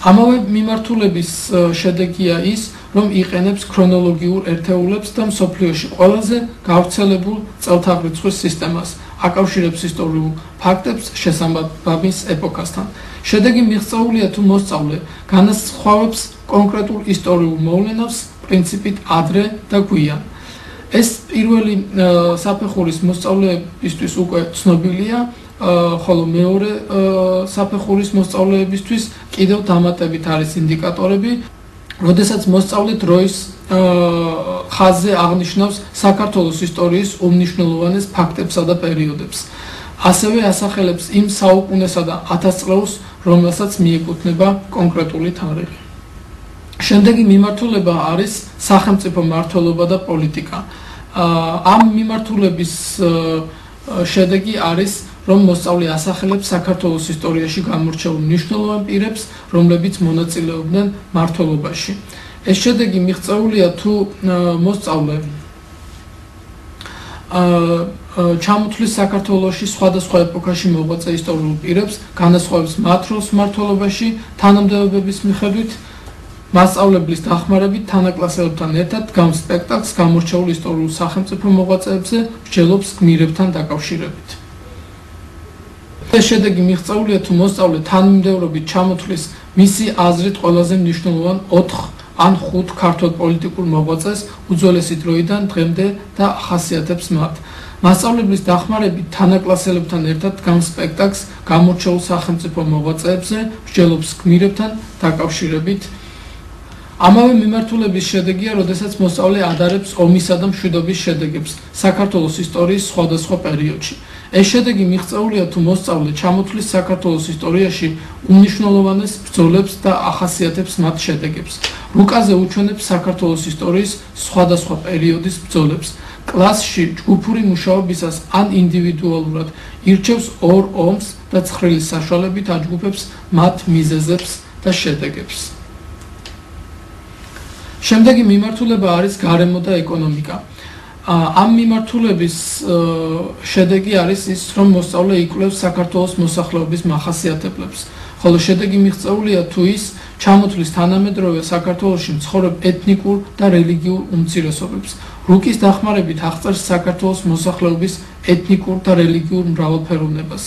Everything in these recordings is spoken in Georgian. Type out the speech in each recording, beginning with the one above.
ამავე მიმართულების შედეგია ის, რომ იყენებს ქრონოლოგიურ ერთეულებს და მსოფლიოში ყველაზე გავრცელებულ წელთაღრიცხვის სისტემას, აკავშირებს ისტორიულ ფაქტებს შესაბამის ეპოქასთან. შედეგი მიღწეულია თუ მოსწავლე განასხვავებს კონკრეტულ ისტორიულ მოვლენას პრინციპით ადრე და გვიან. ეს პირველი საფეხურის მოსწავლეებისთვის უკვე ცნობილია, ხოლო მეორე საფეხურის მოსწავლეებისთვის კიდევ დამატებით არის ინდიკატორები, როდესაც მოსწავლე დროის ხაზზე აღნიშნავს საქართველოს ისტორიის უმნიშვნელოვანეს ფაქტებსა და პერიოდებს. ასევე ასახელებს იმ საუკუნესა და ათასწლეულს, რომელსაც მიეკუთვნება კონკრეტული თარიღი. შემდეგი მიმართულება არის სახელმწიფო მმართველობა და პოლიტიკა. ამ მიმართულების შედეგი არის, რომ მოსწავლე ასახელებს საქართველოს ისტორიაში გამორჩეულ მნიშვნელოვან პირებს, რომლებიც მონაწილეობდნენ მმართველობაში. ეს შედეგი მიღწეულია თუ მოსწავლე ჩამოთვლის საქართველოში სხვადასხვა ეპოქაში მოღვაწე ისტორიულ პირებს, განასხვავებს მათ როლს მმართველობაში თანამდებობების მიხედვით, მასწავლებლის დახმარებით თანაკლასელებთან ერთად გავს სპექტაკლს გამორჩეულ ისტორიულ სახელმწიფო მოღვაწეებზე, მსჯელობს გმირებთან დაკავშირებით. ეს შედეგი მიღწეულია თუ მოსწავლე თანმიმდევრობით ჩამოთვლის მისი აზრით ყველაზე მნიშვნელოვან 4 ან 5 ქართულ პოლიტიკურ მოღვაწეს უძველესი დროიდან დღემდე და ახასიათებს მათ. მასწავლებლის დახმარებით თანაკლასელებთან ერთად გავს სპექტაკლს გამორჩეულ სახელმწიფო მოღვაწეებზე, მსჯელობს გმირებთან დაკავშირებით. ამავე მიმართულების შედეგია, როდესაც მოსწავლე ადარებს ომისა და მშვიდობის შედეგებს საქართველოს ისტორიის სხვადასხვა პერიოდში. ეს შედეგი მიღწეულია თუ მოსწავლე ჩამოთვლის საქართველოს ისტორიაში უმნიშვნელოვანეს ბრძოლებს და ახასიათებს მათ შედეგებს. რუკაზე უჩვენებს საქართველოს ისტორიის სხვადასხვა პერიოდის ბრძოლებს. კლასში ჯგუფური მუშაობისას ან ინდივიდუალურად ირჩევს ორ ომს და ცხრილის საშუალებით აჯგუფებს მათ მიზეზებს და შედეგებს. შემდეგი მიმართულება არის გარემო და ეკონომიკა. ამ მიმართულების შედეგი არის ის, რომ მოსწავლე იკვლევს საქართველოს მოსახლეობის მახასიათებლებს, ხოლო შედეგი მიღწეულია თუ ის ჩამოთვლის თანამედროვე საქართველოში მცხოვრებ ეთნიკურ და რელიგიურ უმცირესობებს. რუკის დახმარებით აღწერს საქართველოს მოსახლეობის ეთნიკურ და რელიგიურ მრავალფეროვნებას.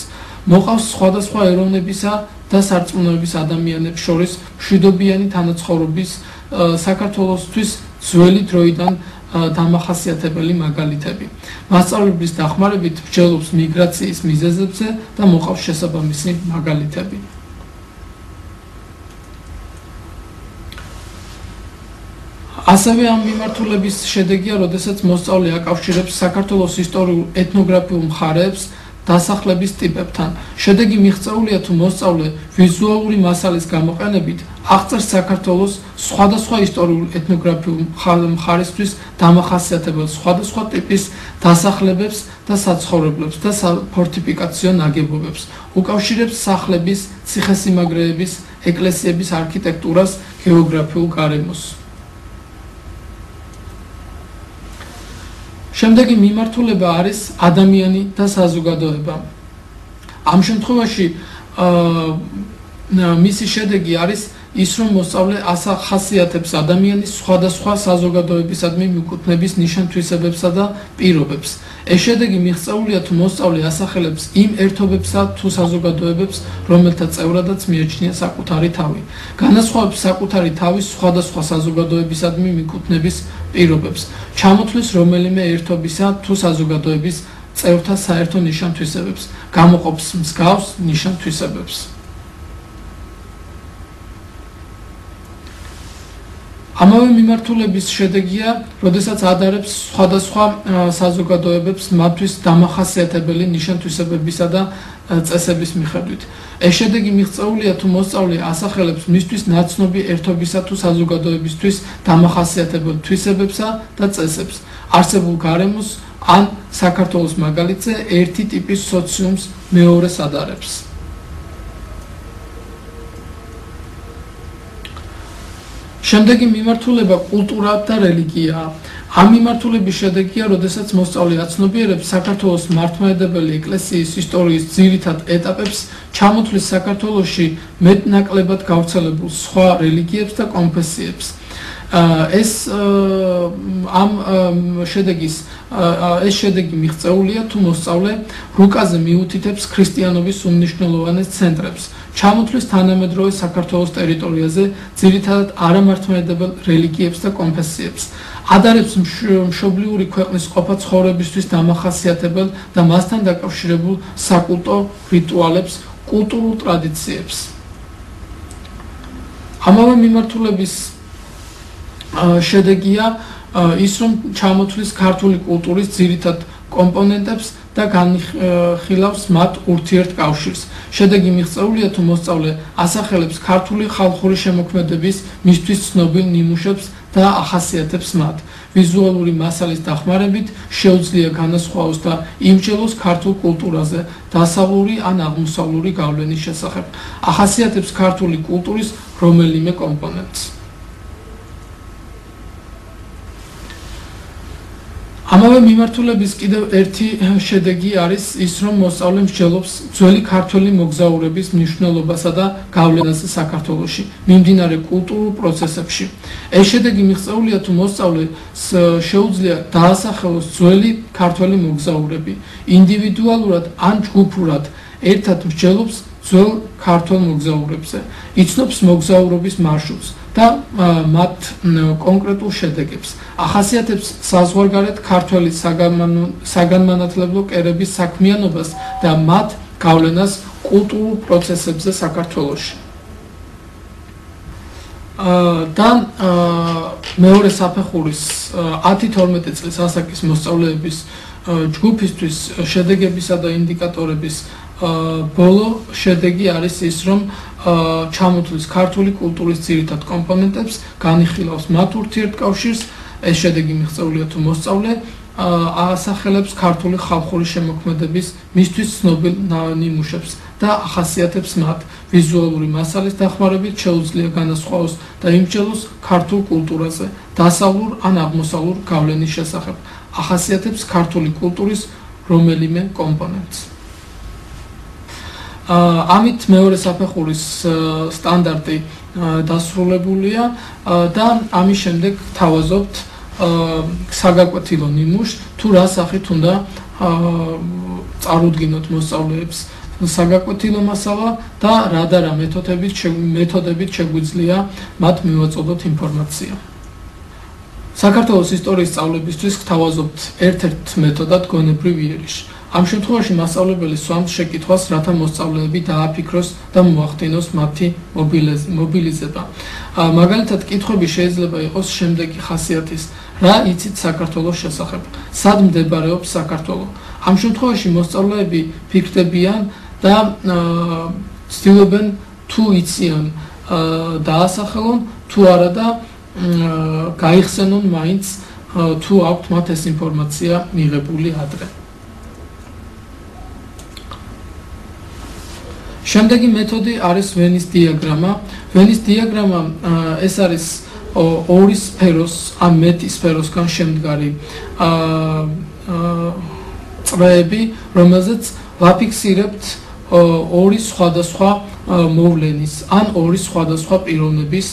მოყავს სხვადასხვა ეროვნებისა და სარწმუნოების ადამიანებს შორის მშვიდობიანი თანაცხოვრების საქართველოსთვის ძველი დროიდან დამახასიათებელი მაგალითები. მასწავლებლის დახმარებით მსჯელობს მიგრაციის მიზეზებზე და მოყავს შესაბამისი მაგალითები. ასევე ამ მიმართულების შედეგია, როდესაც მოსწავლე აკავშირებს საქართველოს ისტორიულ ეთნოგრაფიულ მხარეებს დასახლების ტიპებთან. შედეგი მიღწეულია თუ მოსწავლე ვიზუალური მასალის გამოყენებით აღწერს საქართველოს სხვადასხვა ისტორიულ ეთნოგრაფიულ მხარისთვის დამახასიათებელ სხვადასხვა ტიპის დასახლებებს და საცხოვრებლებს და ფორტიფიკაციო ნაგებობებს. უკავშირებს სახლების, ციხესიმაგრეების, ეკლესიების არქიტექტურას, გეოგრაფიულ გარემოს. შემდეგი მიმართულება არის ადამიანი და საზოგადოება. ამ შემთხვევაში მისი შედეგი არის ის, რომ მოსწავლე ახასიათებს ადამიანის სხვადასხვა საზოგადოებისადმი მიკუთვნების ნიშან-თვისებებსა და პირობებს. ეს შედეგი მიღწეულია თუ მოსწავლე ასახელებს იმ ერთობებსა თუ საზოგადოებებს, რომელთა წევრადაც მიაჩნია საკუთარი თავი. განასხვავებს საკუთარი თავის სხვადასხვა საზოგადოებისადმი მიკუთვნების პირობებს. ჩამოთვლის რომელიმე ერთობისა თუ საზოგადოების წევრთა საერთო ნიშან-თვისებებს. გამოყოფს მსგავს ნიშან-თვისებებს. ამავე მიმართულების შედეგია, როდესაც ადარებს სხვადასხვა საზოგადოებებს მათთვის დამახასიათებელი ნიშან-თვისებებისა და წესების მიხედვით. ეს შედეგი მიღწეულია თუ მოსწავლე ასახელებს მისთვის ნაცნობი ერთობისა თუ საზოგადოებისთვის დამახასიათებელ თვისებებსა და წესებს, არსებულ გარემოს ან საქართველოს მაგალითზე ერთი ტიპის სოციუმს მეორეს ადარებს. შემდეგი მიმართულება კულტურა და რელიგიაა. ამ მიმართულების შედეგია, როდესაც მოსწავლე აცნობიერებს საქართველოს მართლმადიდებელი ეკლესიის ისტორიის ძირითად ეტაპებს, ჩამოთვლის საქართველოში მეტნაკლებად გავრცელებულ სხვა რელიგიებს და კონფესიებს. ეს შედეგი მიღწეულია, თუ მოსწავლე რუკაზე მიუთითებს ქრისტიანობის უმნიშვნელოვანეს ცენტრებს, ჩამოთვლის თანამედროვე საქართველოს ტერიტორიაზე ძირითადად არამართლმადიდებელ რელიგიებს და კონფესიებს, ადარებს მშობლიური ქვეყნის ყოფა ცხოვრებისთვის დამახასიათებელ და მასთან დაკავშირებულ საკულტო რიტუალებს, კულტურულ ტრადიციებს. ამავე მიმართულების შედეგია ის, რომ ჩამოთვლის ქართული კულტურის ძირითად კომპონენტებს და განიხილავს მათ ურთიერთკავშირს. შედეგი მიღწეულია, თუ მოსწავლე ასახელებს ქართული ხალხური შემოქმედების მისთვის ცნობილ ნიმუშებს და ახასიათებს მათ. ვიზუალური მასალის დახმარებით შეუძლია განასხვაოს და იმსჯელოს ქართულ კულტურაზე დასავლური ან აღმოსავლური გავლენის შესახებ. ახასიათებს ქართული კულტურის რომელიმე კომპონენტს. ამავე მიმართულების კიდევ ერთი შედეგი არის ის, რომ მოსწავლე მსჯელობს ძველი ქართველი მოგზაურების მნიშვნელობასა და გავლენაზე საქართველოში, მიმდინარე კულტურულ პროცესებში. ეს შედეგი მიღწეულია, თუ მოსწავლეს შეუძლია დაასახელოს ძველი ქართველი მოგზაურები, ინდივიდუალურად ან ჯგუფურად ერთად მსჯელობს ძველ ქართველ მოგზაურებზე, იცნობს მოგზაურობის მარშრუტს და მათ კონკრეტულ შედეგებს, ახასიათებს საზღვარგარეთ ქართველი საგანმანათლებლო კერების საქმიანობას და მათ გავლენას კულტურულ პროცესებზე საქართველოში. და მეორე საფეხურის 10-12 წლის ასაკის მოსწავლეების ჯგუფისთვის შედეგებისა და ინდიკატორების ბოლო შედეგი არის ის, რომ ჩამოთვლის ქართული კულტურის ძირითად კომპონენტებს, განიხილავს მათ ურთიერთკავშირს. ეს შედეგი მიღწეულია, თუ მოსწავლე ასახელებს ქართული ხალხური შემოქმედების მისთვის ცნობილ ნიმუშებს და ახასიათებს მათ. ვიზუალური მასალის დახმარებით შეუძლია განასხვაოს და იმსჯელოს ქართულ კულტურაზე დასავლურ ან აღმოსავლურ გავლენის შესახებ. ახასიათებს ქართული კულტურის რომელიმე კომპონენტს. ამით მეორე საფეხურის სტანდარტი დასრულებულია და ამის შემდეგ თავაზობთ საგაკვეთილო ნიმუშს, თუ რა სახით უნდა წარუდგინოთ მოსწავლეებს საგაკვეთილო მასალა და რა და რა მეთოდებით შეგვიძლია მათ მივაწოდოთ ინფორმაცია. საქართველოს ისტორიის სწავლებისთვის გთავაზობთ ერთ-ერთ მეთოდად გონებრივ იერიშს. ამ შემთხვევაში მასწავლებელი სვამს შეკითხვას, რათა მოსწავლეები დააფიქროს და მოახდინოს მათი მობილიზება. მაგალითად, კითხვები შეიძლება იყოს შემდეგი ხასიათის: რა იცით საქართველოს შესახებ? სად მდებარეობს საქართველო? ამ შემთხვევაში მოსწავლეები ფიქრდებიან და ცდილობენ თუ იციან დაასახელონ, თუ არა და გაიხსენონ მაინც თუ აქვთ მათ ეს ინფორმაცია მიღებული ადრე. შემდეგი მეთოდი არის ვენის დიაგრამა. ვენის დიაგრამა ეს არის ორი სფეროს ან მეტი სფეროსგან შემდგარი წრეები, რომელზეც ვაფიქსირებთ ორი სხვადასხვა მოვლენის ან ორი სხვადასხვა პიროვნების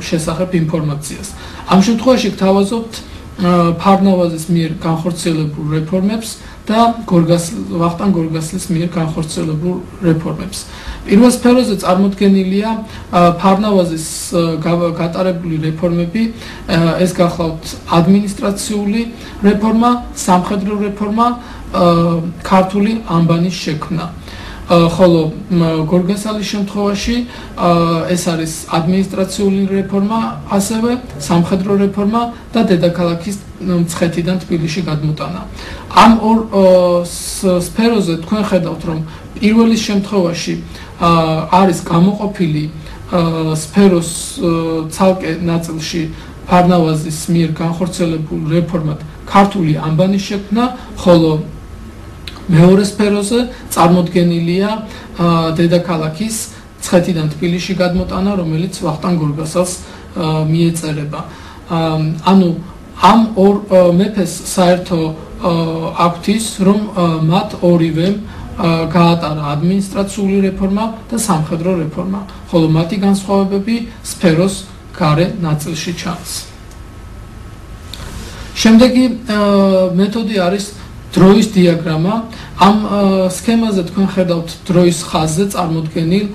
შესახებ ინფორმაციას. ამ შემთხვევაში გთავაზობთ ფარნავაზის მიერ განხორციელებულ რეფორმებს და ვახტანგ გორგასლის მიერ განხორციელებულ რეფორმებს. პირველ სფეროზე წარმოდგენილია ფარნავაზის გატარებული რეფორმები, ეს გახლავთ ადმინისტრაციული რეფორმა, სამხედრო რეფორმა, ქართული ანბანის შექმნა. ხოლო გორგასალის შემთხვევაში ეს არის ადმინისტრაციული რეფორმა, ასევე სამხედრო რეფორმა და დედაქალაქის მცხეთიდან თბილისში გადმოტანა. ამ ორ სფეროზე თქვენ ხედავთ, რომ პირველის შემთხვევაში არის გამოყოფილი სფეროს ცალკე ნაწილში ფარნავაზის მიერ განხორციელებულ რეფორმად ქართული ანბანის შექმნა, ხოლო მეორე სფეროზე წარმოდგენილია დედაქალაქის მცხეთიდან თბილისში გადმოტანა, რომელიც ვახტანგ გორგასალს მიეწერება. ანუ ამ ორ მეფეს საერთო აქვთ ის, რომ მათ ორივემ გაატარა ადმინისტრაციული რეფორმა და სამხედრო რეფორმა, ხოლო მათი განსხვავებები სფეროს გარე ნაწილში ჩანს. შემდეგი მეთოდი არის დროის დიაგრამა. ამ სქემაზე თქვენ ხედავთ დროის ხაზზე წარმოდგენილ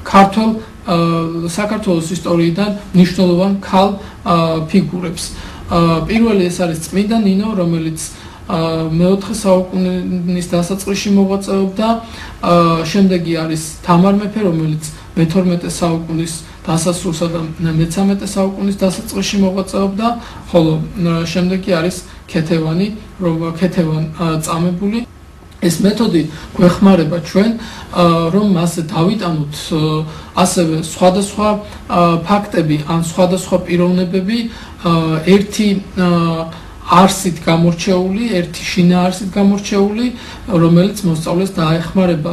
ქართულ საქართველოს ისტორიიდან მნიშვნელოვან ქალ ფიგურებს. პირველი ეს არის წმინდა ნინო, რომელიც მეოთხე საუკუნის დასაწყისში მოღვაწეობდა. შემდეგი არის თამარ მეფე, რომელიც მე-12 საუკუნის დასასრულსა და მე-13 საუკუნის დასაწყისში მოღვაწეობდა, ხოლო შემდეგი არის ქეთევანი, ქეთევან წამებული. ეს მეთოდი გვეხმარება ჩვენ, რომ მასზე დავიტანოთ ასევე სხვადასხვა ფაქტები ან სხვადასხვა პიროვნებები ერთი არსით გამორჩეული, ერთი შინაარსით გამორჩეული, რომელიც მოსწავლეს დაეხმარება,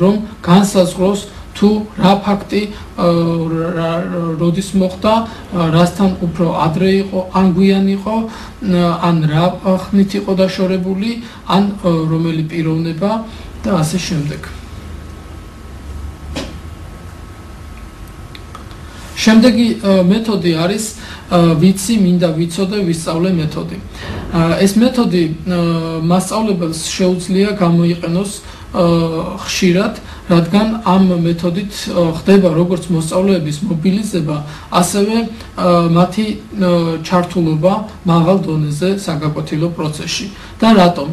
რომ განსაზღვროს თუ რა ფაქტი როდის მოხდა, რასთან უფრო ადრე იყო, ან გვიან იყო, ან რა ხნით იყო დაშორებული, ან რომელი პიროვნება და ასე შემდეგ. შემდეგი მეთოდი არის ვიცი, მინდა ვიცოდე, ვისწავლე მეთოდი. ეს მეთოდი მასწავლებელს შეუძლია გამოიყენოს ხშირად, რადგან ამ მეთოდით ხდება როგორც მოსწავლეების მობილიზება, ასევე მათი ჩართულობა მაღალ დონეზე საგაკვეთილო პროცესში. და რატომ?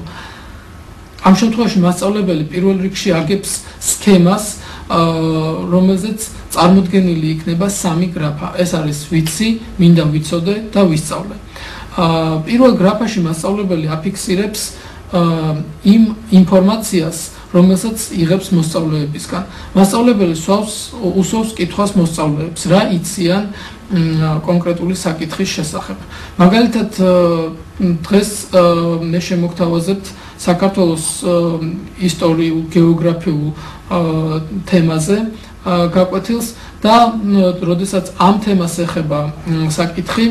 ამ შემთხვევაში მასწავლებელი პირველ რიგში აგებს სქემას, რომელზეც წარმოდგენილი იქნება სამი გრაფა. ეს არის ვიცი, მინდა ვიცოდე და ვისწავლე. პირველ გრაფაში მასწავლებელი აფიქსირებს იმ ინფორმაციას, რომელსაც იღებს მოსწავლეებისგან. მასწავლებელი უსვავს კითხვას მოსწავლეებს, რა იციან კონკრეტული საკითხის შესახებ. მაგალითად, დღეს მე შემოგთავაზებთ საქართველოს ისტორიულ, გეოგრაფიულ თემაზე გაკვეთილს და როდესაც ამ თემას ეხება საკითხი,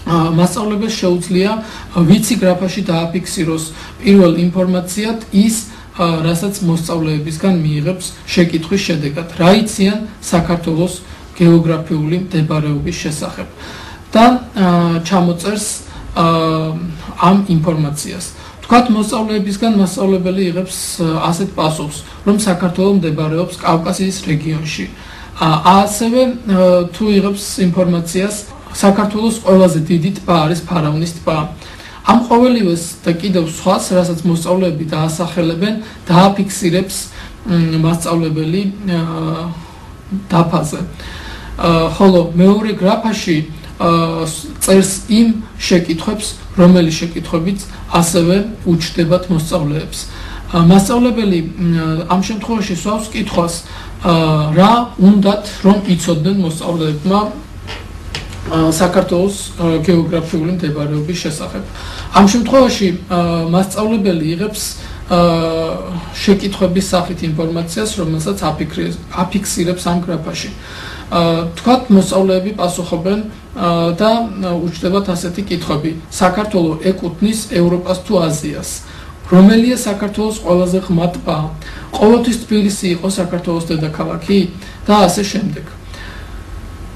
მასწავლებელს შეუძლია ვიცი გრაფაში დააფიქსიროს პირველ ინფორმაციად ის, რასაც მოსწავლეებისგან მიიღებს შეკითხვის შედეგად. რა იციან საქართველოს გეოგრაფიული მდებარეობის შესახებ და ჩამოწერს ამ ინფორმაციას. თქვათ მოსწავლეებისგან მასწავლებელი იღებს ასეთ პასუხს, რომ საქართველო მდებარეობს კავკასიის რეგიონში. ასევე თუ იღებს ინფორმაციას, საქართველოს ყველაზე დიდი ტბა არის ფარავნის ტბა. ამ ყოველივეს და კიდევ სხვას, რასაც მოსწავლეები დაასახელებენ, დააფიქსირებს მასწავლებელი დაფაზე. ხოლო მეორე გრაფაში წერს იმ შეკითხვებს, რომელი შეკითხვებიც ასევე უჩნდებათ მოსწავლეებს. მასწავლებელი ამ შემთხვევაში სვავს კითხვას, რა უნდათ რომ იცოდნენ მოსწავლეებმა საქართველოს გეოგრაფიული მდებარეობის შესახებ. ამ შემთხვევაში მასწავლებელი იღებს შეკითხვების სახით ინფორმაციას, რომელსაც აფიქსირებს ამ გრაფაში. თქვათ მოსწავლეები პასუხობენ და უჩნდებათ ასეთი კითხვები: საქართველო ეკუთვნის ევროპას თუ აზიას? რომელია საქართველოს ყველაზე ღრმა ტბა? ყოველთვის თბილისი იყო საქართველოს დედაქალაქი და ასე შემდეგ.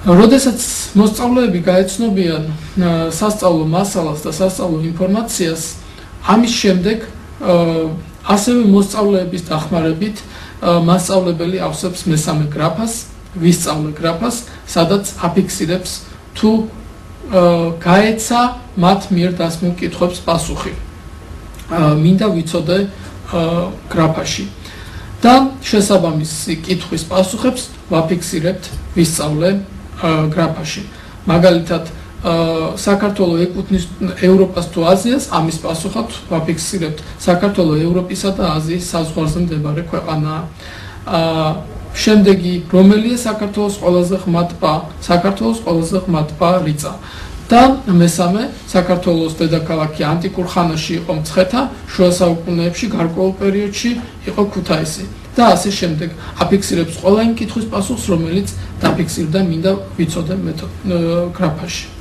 როდესაც მოსწავლეები გაეცნობიან სასწავლო მასალას და სასწავლო ინფორმაციას, ამის შემდეგ ასევე მოსწავლეების დახმარებით მასწავლებელი ავსებს მესამე გრაფას, ვისწავლე გრაფას, სადაც აფიქსირებს თუ გაეცა მათ მიერ დასმულ კითხვებს პასუხი. მინდა ვიცოდე გრაფაში. და შესაბამისი კითხვის პასუხებს ვაფიქსირებთ ვისწავლე გრაფაში. მაგალითად, საქართველო ეკუთვნის ევროპას თუ აზიას, ამის პასუხად ვაფიქსირებთ საქართველო ევროპისა და აზიის საზღვარზე მდებარე ქვეყანაა. შემდეგი, რომელია საქართველოს ყველაზე ღრმა ტბა? საქართველოს ყველაზე ღრმა ტბა რიწა. და მესამე, საქართველოს დედაქალაქი ანტიკურ ხანაში იყო მცხეთა, შუა საუკუნეებში გარკვეულ პერიოდში იყო ქუთაისი. და ასე შემდეგ. აფიქსირებს ყველა იმ კითხვის პასუხს, რომელიც დაფიქსირდა მინდა ვიცოდე გრაფაში.